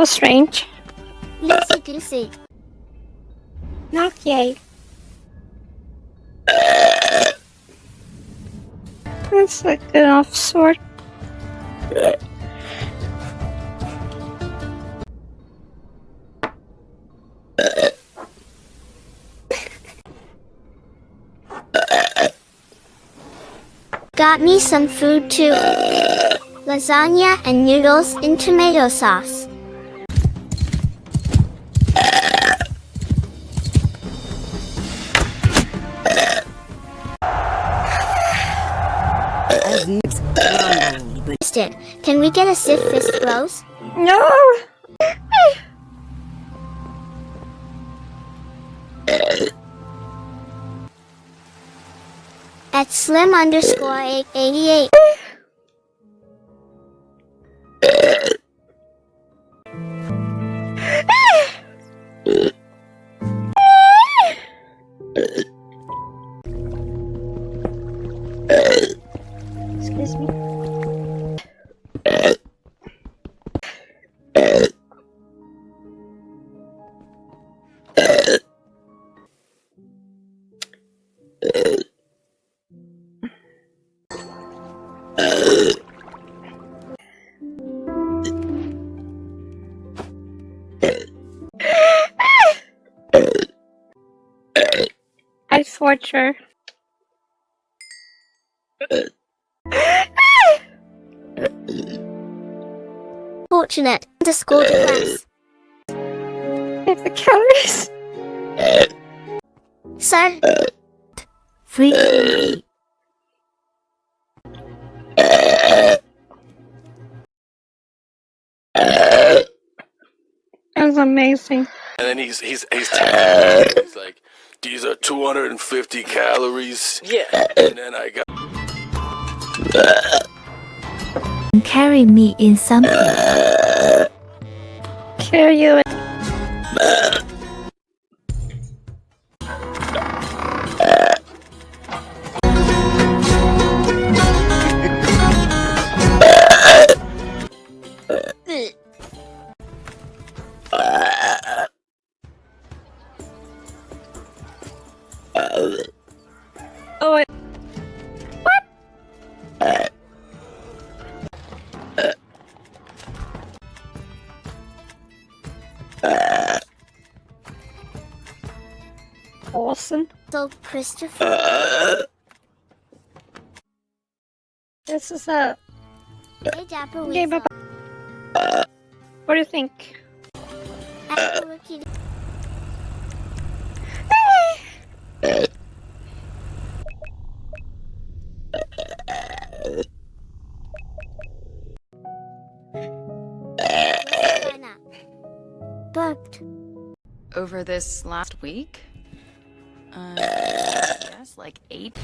so strange. Loosey goosey. Not yay. That's a good enough sort. Got me some food too. Lasagna and noodles in tomato sauce. Can we get a sit fist bros? No! At slim_888. Excuse me. I torture. Fortunate. Underscore class. If the calories. Sir. Free. That's amazing. And then he's telling me, he's like, these are 250 calories. Yeah. And then I got. Carry me in something. Carry you. Oh, wait. What? Awesome. So Christopher. This is a Hey Dapper game Weasel. about. What do you think? Burped. Over this last week? Yes, like 8.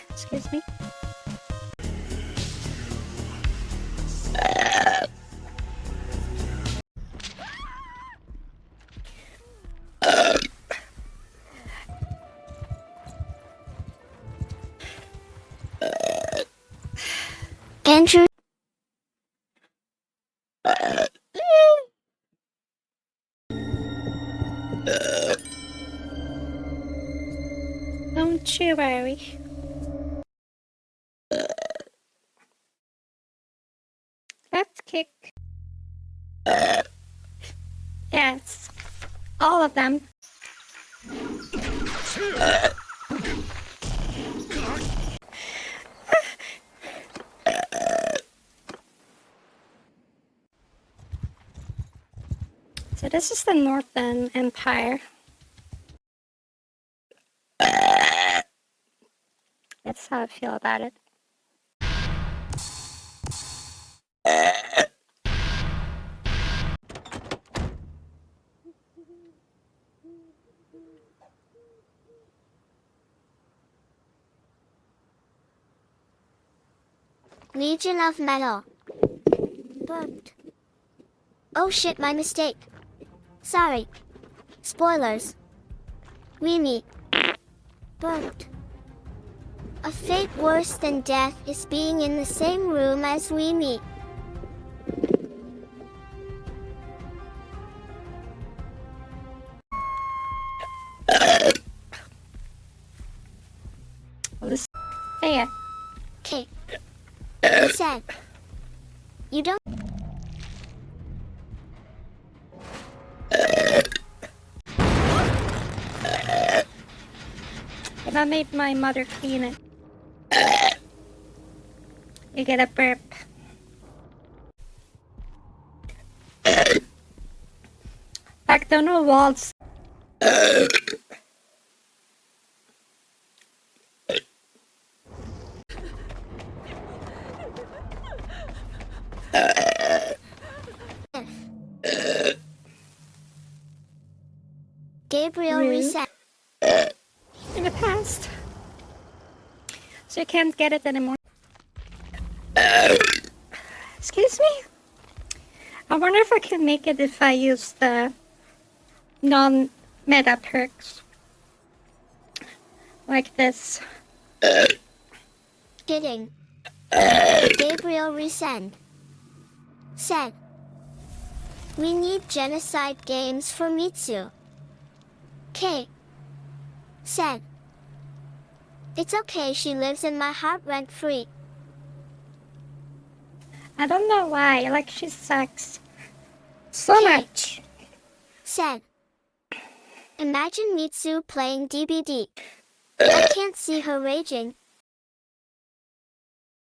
Excuse me. Andrew. Don't you worry. Let's kick. Yes. All of them. So this is the Northern Empire. That's how I feel about it. Legion of Metal. Burped. Oh shit, my mistake. Sorry. Spoilers. Weenie. Burped. A fate worse than death is being in the same room as we meet. Say it. K. Said. You don't. And I made my mother clean it. You get a burp. McDonald's. Gabriel Rude. reset. In the past. So you can't get it anymore. Excuse me? I wonder if I can make it if I use the non-meta perks. Like this. Kidding. Gabriel resend. Said. We need genocide games for Mitsu. K. Said. It's okay, she lives in my heart rent-free. I don't know why, like she sucks. So Okay. much. Said. Imagine Mitsu playing DBD. I can't see her raging.